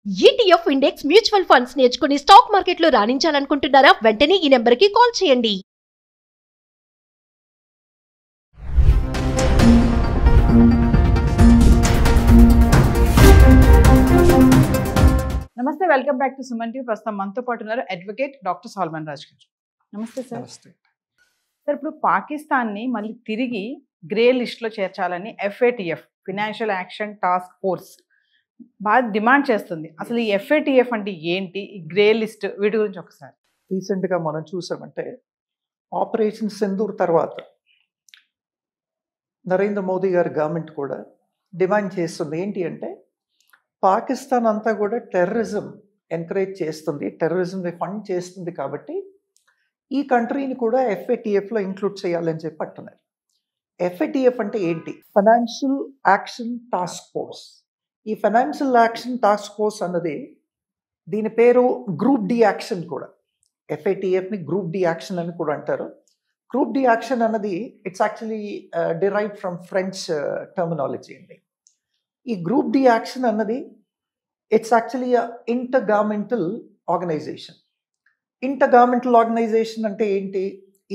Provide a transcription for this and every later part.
ETF index mutual funds నేర్చుకుని stock మార్కెట్లో రాణించాలనుకుంటున్నారా? వెంటనే ఈ నెంబర్కి కాల్ చేయండి. నమస్తే, welcome back to Suman TV. ప్రస్తుతం మనతో పాటు ఉన్నారు అడ్వకేట్ డాక్టర్ సల్మాన్ రాజ్ గారు. నమస్తే సార్. నమస్తే. సార్, ఇప్పుడు పాకిస్తాన్ని మళ్ళీ తిరిగి గ్రే లిస్ట్లో చేర్చాలని FATF financial action task force బాగా డిమాండ్ చేస్తుంది. అసలు ఈ FATF అంటే ఏంటి, ఈ గ్రే లిస్ట్, వీటి గురించి ఒకసారి. రీసెంట్గా మనం చూసామంటే ఆపరేషన్ సింధూర్ తర్వాత నరేంద్ర మోదీ గారి గవర్నమెంట్ కూడా డిమాండ్ చేస్తుంది ఏంటి అంటే పాకిస్తాన్ అంతా కూడా టెర్రరిజం ఎంకరేజ్ చేస్తుంది, టెర్రరిజంని ఫండ్ చేస్తుంది, కాబట్టి ఈ కంట్రీని కూడా FATFలో ఇంక్లూడ్ చేయాలని చెప్పి అంటున్నారు. FATF అంటే ఏంటి? Financial action task force. ఈ ఫైనాన్షియల్ యాక్షన్ టాస్క్ ఫోర్స్ అన్నది దీని పేరు గ్రూప్ డి యాక్షన్ కూడా. FATFని గ్రూప్ డి యాక్షన్ అని కూడా అంటారు. గ్రూప్ డి యాక్షన్ అన్నది it's actually derived from French terminology అండి. ఈ గ్రూప్ డి యాక్షన్ అన్నది it's actually intergovernmental organization. Intergovernmental organization అంటే ఏంటి?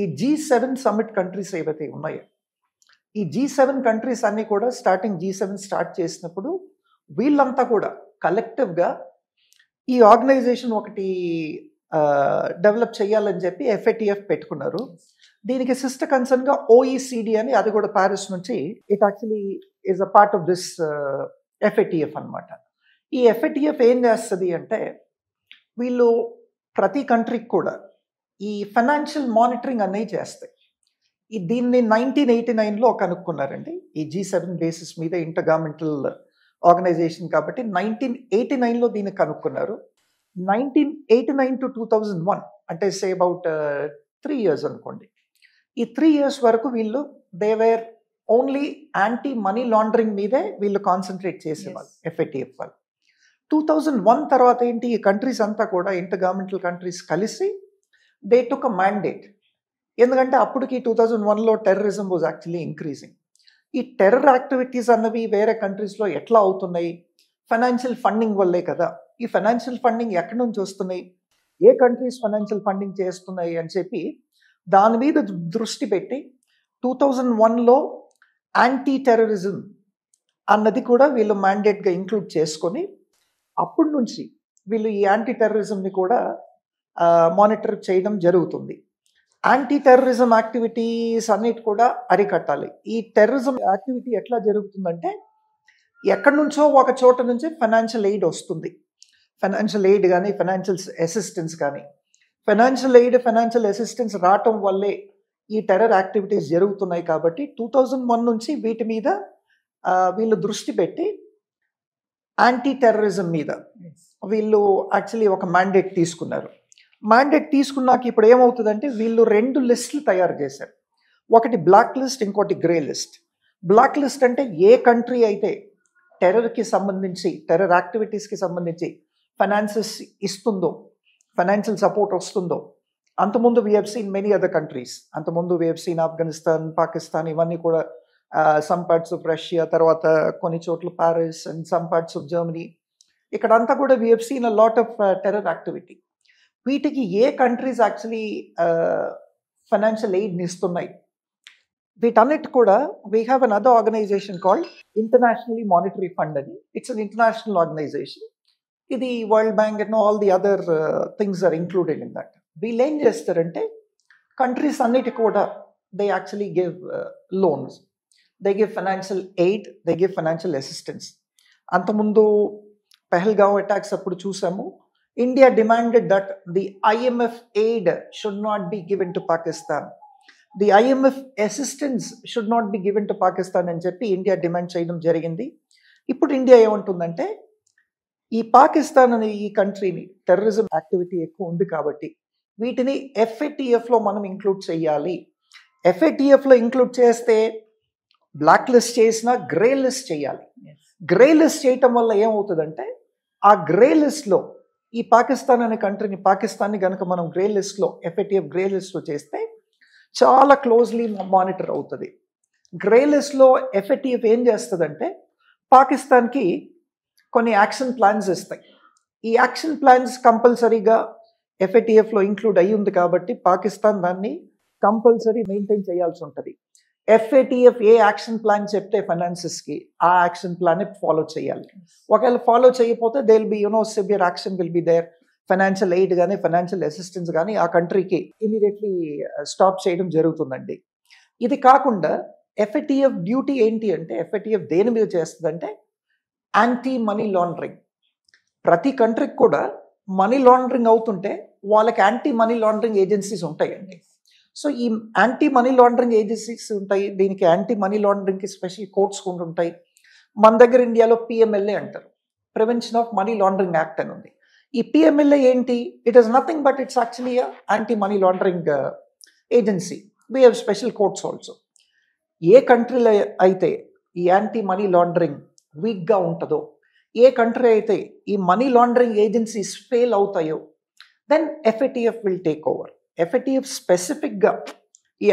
ఈ G7 సమిట్ కంట్రీస్ ఏవైతే ఉన్నాయో, ఈ G7 కంట్రీస్ అన్నీ కూడా స్టార్టింగ్ G7 స్టార్ట్ చేసినప్పుడు వీళ్ళంతా కూడా కలెక్టివ్గా ఈ ఆర్గనైజేషన్ ఒకటి డెవలప్ చేయాలని చెప్పి FATF పెట్టుకున్నారు. దీనికి సిస్టర్ కన్సర్న్గా OECD అని, అది కూడా ప్యారిస్ నుంచి, it actually is a part of this FATF అనమాట. ఈ FATF ఏం చేస్తుంది అంటే వీళ్ళు ప్రతి కంట్రీకి కూడా ఈ ఫైనాన్షియల్ మానిటరింగ్ అనేది చేస్తాయి. దీన్ని 1989లో కనుక్కున్నారండి. ఈ G7 బేసిస్ మీద ఇంటర్ గవర్నమెంటల్ ఆర్గనైజేషన్ కాబట్టి 1989లో దీన్ని కనుక్కున్నారు. 1989 to 2001 అంటే సే అబౌట్ 3 years అనుకోండి. ఈ 3 years వరకు వీళ్ళు they were only anti money laundering మీదే వీళ్ళు కాన్సన్ట్రేట్ చేసేవాళ్ళు, FATF వాళ్ళు. 2001 తర్వాత ఏంటి, ఈ కంట్రీస్ అంతా కూడా ఇంటర్ గవర్నమెంటల్ కంట్రీస్ కలిసి దే టుక్ అ మ్యాండేట్. ఎందుకంటే అప్పటికి 2001లో టెర్రరిజం వాజ్ యాక్చువల్లీ ఇంక్రీజింగ్. ఈ టెర్రర్ యాక్టివిటీస్ అన్నవి వేరే కంట్రీస్లో ఎట్లా అవుతున్నాయి? ఫైనాన్షియల్ ఫండింగ్ వల్లే కదా. ఈ ఫైనాన్షియల్ ఫండింగ్ ఎక్కడి నుంచి వస్తున్నాయి, ఏ కంట్రీస్ ఫైనాన్షియల్ ఫండింగ్ చేస్తున్నాయి అని చెప్పి దాని మీద దృష్టి పెట్టి 2001లో యాంటీ టెర్రరిజం అన్నది కూడా వీళ్ళు మ్యాండేట్గా ఇంక్లూడ్ చేసుకొని అప్పటి నుంచి వీళ్ళు ఈ యాంటీ టెర్రరిజంని కూడా మానిటర్ చేయడం జరుగుతుంది. యాంటీ టెర్రరిజం యాక్టివిటీస్ అన్నిటి కూడా అరికట్టాలి. ఈ టెర్రరిజం యాక్టివిటీ ఎట్లా జరుగుతుందంటే ఎక్కడి నుంచో ఒక చోట నుంచి ఫైనాన్షియల్ ఎయిడ్ వస్తుంది. ఫైనాన్షియల్ ఎయిడ్ కానీ, ఫైనాన్షియల్ అసిస్టెన్స్ కానీ, ఫైనాన్షియల్ ఎయిడ్, ఫైనాన్షియల్ అసిస్టెన్స్ రావటం వల్లే ఈ టెర్రర్ యాక్టివిటీస్ జరుగుతున్నాయి. కాబట్టి 2001 నుంచి వీటి మీద వీళ్ళు దృష్టి పెట్టి యాంటీ టెర్రరిజం మీద వీళ్ళు యాక్చువల్లీ ఒక మ్యాండేట్ తీసుకున్నారు. మ్యాండేట్ తీసుకున్నాక ఇప్పుడు ఏమవుతుందంటే వీళ్ళు 2 లిస్టులు తయారు చేశారు. ఒకటి బ్లాక్ లిస్ట్, ఇంకోటి గ్రే లిస్ట్. బ్లాక్ లిస్ట్ అంటే ఏ కంట్రీ అయితే టెర్రర్కి సంబంధించి, టెర్రర్ యాక్టివిటీస్కి సంబంధించి ఫైనాన్సెస్ ఇస్తుందో, ఫైనాన్షియల్ సపోర్ట్ వస్తుందో. అంతకుముందు we have seen many other countries. అంతకుముందు we have seen Afghanistan, Pakistan, ఇవన్నీ కూడా, సమ్ పార్ట్స్ ఆఫ్ రష్యా, తర్వాత కొన్ని చోట్ల Paris and some parts of Germany. ఇక్కడంతా కూడా we have seen a lot of terror activity. వీటికి ఏ కంట్రీస్ యాక్చువల్లీ ఫైనాన్షియల్ ఎయిడ్ని ఇస్తున్నాయి, వీటన్నిటి కూడా we have an other organisation called internationally monetary fund అని. It's an international organisation. ఇది world bank and all the other things are included in that. వీళ్ళు ఏం చేస్తారంటే కంట్రీస్ అన్నిటి కూడా they actually give loans, they give financial aid, they give financial assistance. అంతకుముందు Pahalgam attacks అప్పుడు చూసాము, India demanded that the IMF aid should not be given to Pakistan. The IMF assistance should not be given to Pakistan అని చెప్పి India demand చేయడం జరిగింది. ఇప్పుడు India ఏమంటుందంటే ఈ పాకిస్తాన్ అనే ఈ కంట్రీని టెర్రరిజం యాక్టివిటీ ఎక్కువ ఉంది కాబట్టి వీటిని FATFలో మనం ఇంక్లూడ్ చేయాలి. FATFలో ఇంక్లూడ్ చేస్తే బ్లాక్ లిస్ట్ చేసినా గ్రే లిస్ట్ చేయాలి. గ్రే లిస్ట్ చేయటం వల్ల ఏమవుతుందంటే ఆ గ్రే లిస్ట్లో ఈ పాకిస్తాన్ అనే కంట్రీని, పాకిస్తాన్ని కనుక మనం గ్రే లిస్ట్లో, FATF గ్రే లిస్ట్లో చేస్తే చాలా క్లోజ్లీ మానిటర్ అవుతుంది. గ్రే లిస్ట్లో FATF ఏం చేస్తుందంటే పాకిస్తాన్కి కొన్ని యాక్షన్ ప్లాన్స్ ఇస్తాయి. ఈ యాక్షన్ ప్లాన్స్ కంపల్సరీగా FATFలో ఇంక్లూడ్ అయ్యి ఉంది కాబట్టి పాకిస్తాన్ దాన్ని కంపల్సరీ మెయింటైన్ చేయాల్సి ఉంటుంది. FATF ఏ యాక్షన్ ప్లాన్ చెప్తే ఫైనాన్సెస్కి ఆ యాక్షన్ ప్లాన్ ఫాలో చేయాలి. ఒకవేళ ఫాలో చేయకపోతే they will be severe action will be there. Financial aid కానీ ఫైనాన్షియల్ అసిస్టెన్స్ కానీ ఆ కంట్రీకి ఇమీడియట్లీ స్టాప్ చేయడం జరుగుతుందండి. ఇది కాకుండా FATF డ్యూటీ ఏంటి అంటే, FATF దేని మీద చేస్తుందంటే యాంటీ మనీ లాండరింగ్. ప్రతి కంట్రీకి కూడా మనీ లాండరింగ్ అవుతుంటే వాళ్ళకి యాంటీ మనీ లాండరింగ్ ఏజెన్సీస్ ఉంటాయండి. సో ఈ యాంటీ మనీ లాండరింగ్ ఏజెన్సీస్ ఉంటాయి. దీనికి యాంటీ మనీ లాండరింగ్కి స్పెషల్ కోర్ట్స్ కూడా ఉంటాయి. మన దగ్గర ఇండియాలో PMLA అంటారు, prevention of money laundering act అని ఉంది. ఈ PMLA ఏంటి? It is nothing but it's actually anti money laundering agency. We have special courts also. ఏ కంట్రీలో అయితే ఈ యాంటీ మనీ లాండరింగ్ వీక్గా ఉంటుందో, ఏ కంట్రీ అయితే ఈ మనీ లాండరింగ్ ఏజెన్సీస్ ఫెయిల్ అవుతాయో, then FATF will take over. FATF స్పెసిఫిక్గా ఈ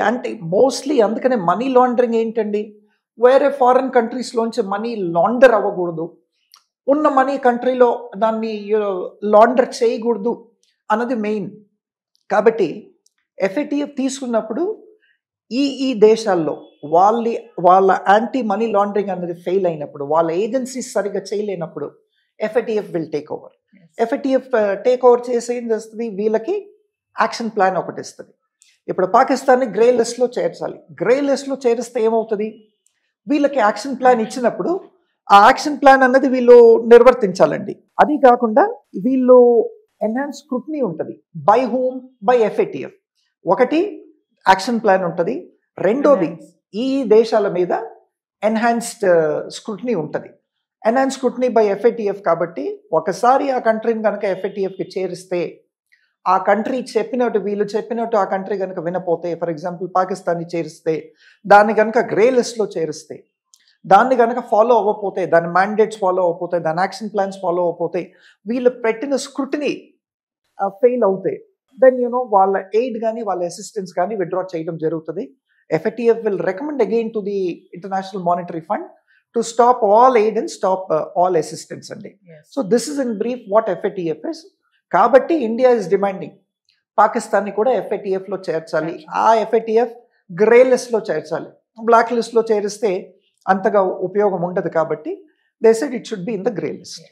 మోస్ట్లీ అందుకనే మనీ లాండరింగ్ ఏంటండి, వేరే ఫారిన్ కంట్రీస్లోంచి మనీ లాండర్ అవ్వకూడదు, ఉన్న మనీ కంట్రీలో దాన్ని లాండర్ చేయకూడదు అన్నది మెయిన్. కాబట్టి FATF తీసుకున్నప్పుడు ఈ దేశాల్లో వాళ్ళ యాంటీ మనీ లాండరింగ్ అనేది ఫెయిల్ అయినప్పుడు, వాళ్ళ ఏజెన్సీస్ సరిగ్గా చేయలేనప్పుడు FATF will take over. FATF take over చేసి ఏం చేస్తుంది, వీళ్ళకి యాక్షన్ ప్లాన్ ఒకటి ఇస్తుంది. ఇప్పుడు పాకిస్తాన్ని గ్రే లిస్ట్లో చేర్చాలి. గ్రే లిస్ట్లో చేరిస్తే ఏమవుతుంది, వీళ్ళకి యాక్షన్ ప్లాన్ ఇచ్చినప్పుడు ఆ యాక్షన్ ప్లాన్ అన్నది వీళ్ళు నిర్వర్తించాలండి. అది కాకుండా వీళ్ళు ఎన్హాన్స్ స్క్రూటినీ ఉంటుంది. By whom? By FATF. ఒకటి యాక్షన్ ప్లాన్ ఉంటుంది, రెండోది ఈ దేశాల మీద ఎన్హాన్స్డ్ స్క్రూటినీ ఉంటుంది. ఎన్హాన్స్ స్క్రూటినీ బై FATF కాబట్టి ఒకసారి ఆ కంట్రీని కనుక FATFకి చేరిస్తే, ఆ కంట్రీ చెప్పినట్టు వీళ్ళు చెప్పినట్టు ఆ కంట్రీ కనుక వినపోతే, ఫర్ ఎగ్జాంపుల్ పాకిస్తాన్ని చేరిస్తే, దాన్ని కనుక గ్రే లిస్ట్లో చేరిస్తే, దాన్ని కనుక ఫాలో అవ్వకపోతే, దాని మ్యాండేట్స్ ఫాలో అవ్వకపోతే, దాని యాక్షన్ ప్లాన్స్ ఫాలో అవ్వకపోతే, వీళ్ళు పెట్టిన స్క్రూటినీ ఫెయిల్ అవుతాయి, దెన్ వాళ్ళ ఎయిడ్ కానీ వాళ్ళ అసిస్టెన్స్ కానీ విత్డ్రా చేయడం జరుగుతుంది. FATF will recommend again to the international monetary fund to stop all aid and stop all assistance అండి. So this is in brief what FATF is. కాబట్టి India is demanding పాకిస్తాన్ని కూడా FATFలో చేర్చాలి. ఆ FATF గ్రే లిస్ట్లో చేర్చాలి. బ్లాక్ లిస్ట్లో చేరిస్తే అంతగా ఉపయోగం ఉండదు కాబట్టి they said it should be in the grey list.